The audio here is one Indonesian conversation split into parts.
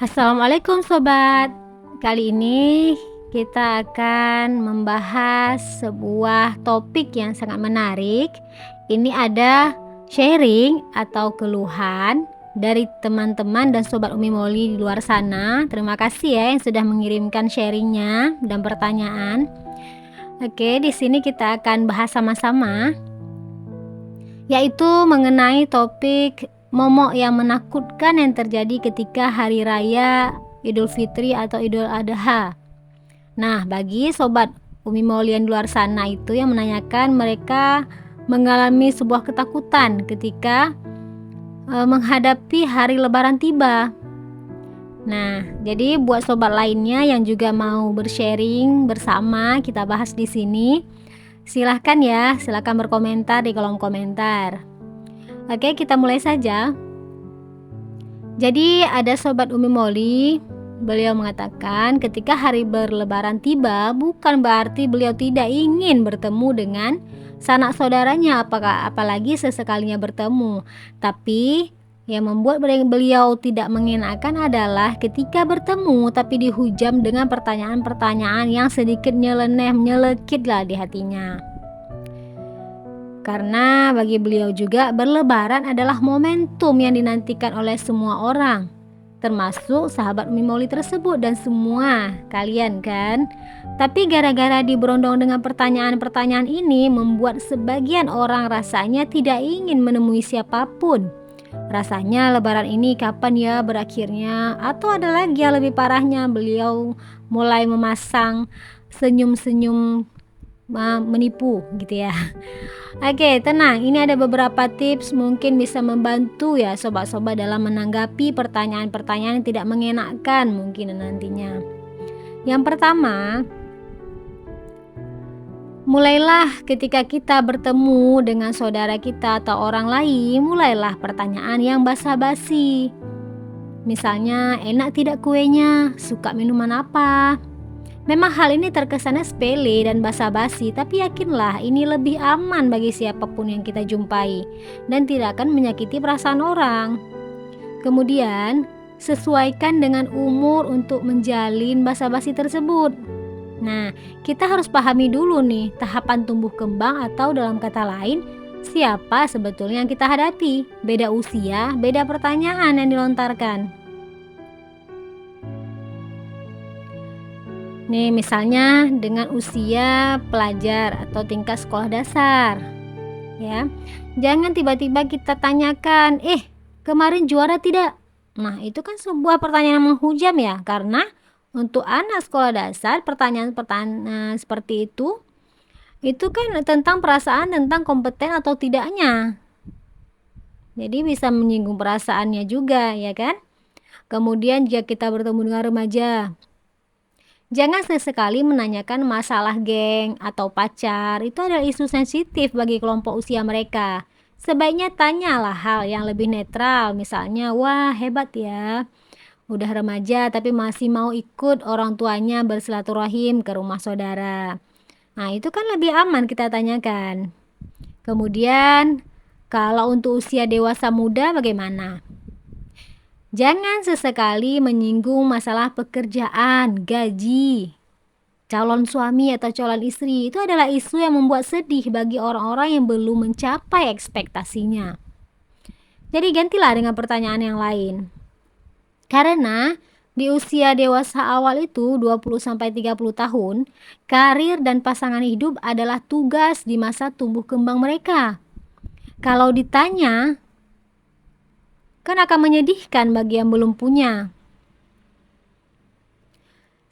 Assalamualaikum sobat. Kali ini kita akan membahas sebuah topik yang sangat menarik. Ini ada sharing atau keluhan dari teman-teman dan sobat Umi Moli di luar sana. Terima kasih ya yang sudah mengirimkan sharingnya dan pertanyaan. Oke, di sini kita akan bahas sama-sama, yaitu mengenai topik momok yang menakutkan yang terjadi ketika hari raya Idul Fitri atau Idul Adha. Nah, bagi sobat Umi Maulian di luar sana itu yang menanyakan mereka mengalami sebuah ketakutan ketika menghadapi hari Lebaran tiba. Nah, jadi buat sobat lainnya yang juga mau bersharing bersama kita bahas di sini, silahkan berkomentar di kolom komentar. Oke, kita mulai saja. Jadi ada sobat Umi Moli, beliau mengatakan ketika hari berlebaran tiba bukan berarti beliau tidak ingin bertemu dengan sanak saudaranya, apalagi sesekalinya bertemu. Tapi yang membuat beliau tidak mengenakan adalah ketika bertemu tapi dihujam dengan pertanyaan-pertanyaan yang sedikit nyeleneh, nyelekit lah di hatinya. Karena bagi beliau juga berlebaran adalah momentum yang dinantikan oleh semua orang, termasuk sahabat Umi Mauli tersebut dan semua kalian kan. Tapi gara-gara diberondong dengan pertanyaan-pertanyaan ini membuat sebagian orang rasanya tidak ingin menemui siapapun. Rasanya lebaran ini kapan ya berakhirnya? Atau ada lagi yang lebih parahnya, beliau mulai memasang senyum-senyum menipu gitu ya. Oke, tenang. Ini ada beberapa tips mungkin bisa membantu ya sobat-sobat dalam menanggapi pertanyaan-pertanyaan yang tidak mengenakan mungkin nantinya. Yang pertama, mulailah ketika kita bertemu dengan saudara kita atau orang lain, mulailah pertanyaan yang basa-basi. Misalnya, enak tidak kuenya? Suka minuman apa? Memang hal ini terkesannya sepele dan basa-basi, tapi yakinlah ini lebih aman bagi siapapun yang kita jumpai dan tidak akan menyakiti perasaan orang. Kemudian, sesuaikan dengan umur untuk menjalin basa-basi tersebut. Nah, kita harus pahami dulu nih tahapan tumbuh kembang atau dalam kata lain, siapa sebetulnya yang kita hadapi. Beda usia, beda pertanyaan yang dilontarkan. Nih misalnya dengan usia pelajar atau tingkat sekolah dasar ya. Jangan tiba-tiba kita tanyakan, kemarin juara tidak? Nah itu kan sebuah pertanyaan yang menghujam ya. Karena untuk anak sekolah dasar pertanyaan-pertanyaan seperti itu kan tentang perasaan, tentang kompeten atau tidaknya. Jadi bisa menyinggung perasaannya juga ya kan. Kemudian jika kita bertemu dengan remaja, jangan sesekali menanyakan masalah geng atau pacar. Itu adalah isu sensitif bagi kelompok usia mereka. Sebaiknya tanyalah hal yang lebih netral. Misalnya, wah hebat ya, udah remaja tapi masih mau ikut orang tuanya bersilaturahim ke rumah saudara. Nah itu kan lebih aman kita tanyakan. Kemudian kalau untuk usia dewasa muda bagaimana? Jangan sesekali menyinggung masalah pekerjaan, gaji, calon suami atau calon istri. Itu adalah isu yang membuat sedih bagi orang-orang yang belum mencapai ekspektasinya. Jadi gantilah dengan pertanyaan yang lain. Karena di usia dewasa awal itu 20-30 tahun, karir dan pasangan hidup adalah tugas di masa tumbuh kembang mereka. Kalau ditanya, kan akan menyedihkan bagi yang belum punya.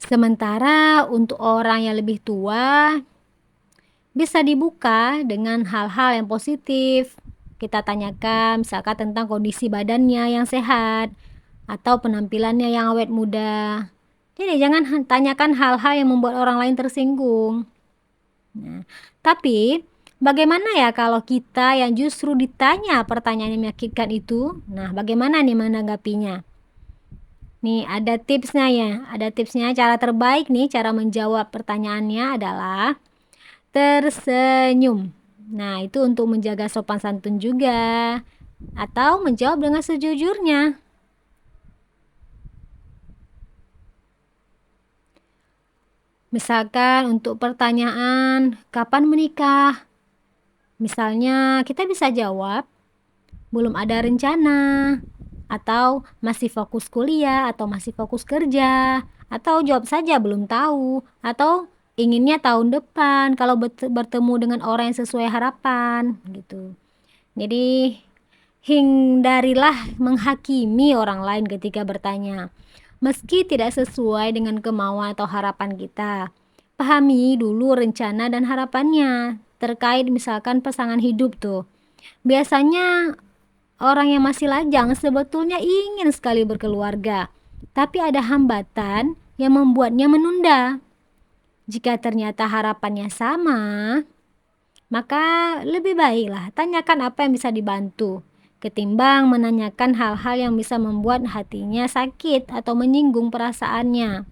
Sementara untuk orang yang lebih tua, bisa dibuka dengan hal-hal yang positif. Kita tanyakan misalkan tentang kondisi badannya yang sehat atau penampilannya yang awet muda. Jadi jangan tanyakan hal-hal yang membuat orang lain tersinggung. Nah, tapi bagaimana ya kalau kita yang justru ditanya pertanyaan yang menyakitkan itu? Nah, bagaimana nih menanggapinya? Nih ada tipsnya ya, cara terbaik nih cara menjawab pertanyaannya adalah tersenyum. Nah itu untuk menjaga sopan santun juga, atau menjawab dengan sejujurnya. Misalkan untuk pertanyaan, kapan menikah? Misalnya kita bisa jawab, belum ada rencana, atau masih fokus kuliah, atau masih fokus kerja, atau jawab saja belum tahu, atau inginnya tahun depan kalau bertemu dengan orang yang sesuai harapan gitu. Jadi hindarilah menghakimi orang lain ketika bertanya. Meski tidak sesuai dengan kemauan atau harapan kita, pahami dulu rencana dan harapannya terkait misalkan pasangan hidup tuh. Biasanya orang yang masih lajang sebetulnya ingin sekali berkeluarga, tapi ada hambatan yang membuatnya menunda. Jika ternyata harapannya sama, maka lebih baiklah tanyakan apa yang bisa dibantu, ketimbang menanyakan hal-hal yang bisa membuat hatinya sakit atau menyinggung perasaannya.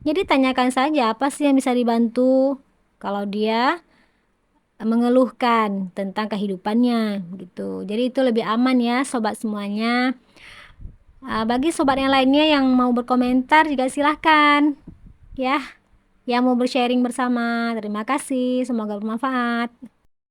Jadi tanyakan saja apa sih yang bisa dibantu kalau dia mengeluhkan tentang kehidupannya gitu. Jadi itu lebih aman ya sobat semuanya. Bagi sobat yang lainnya yang mau berkomentar juga silahkan ya, yang mau bersharing bersama. Terima kasih, semoga bermanfaat.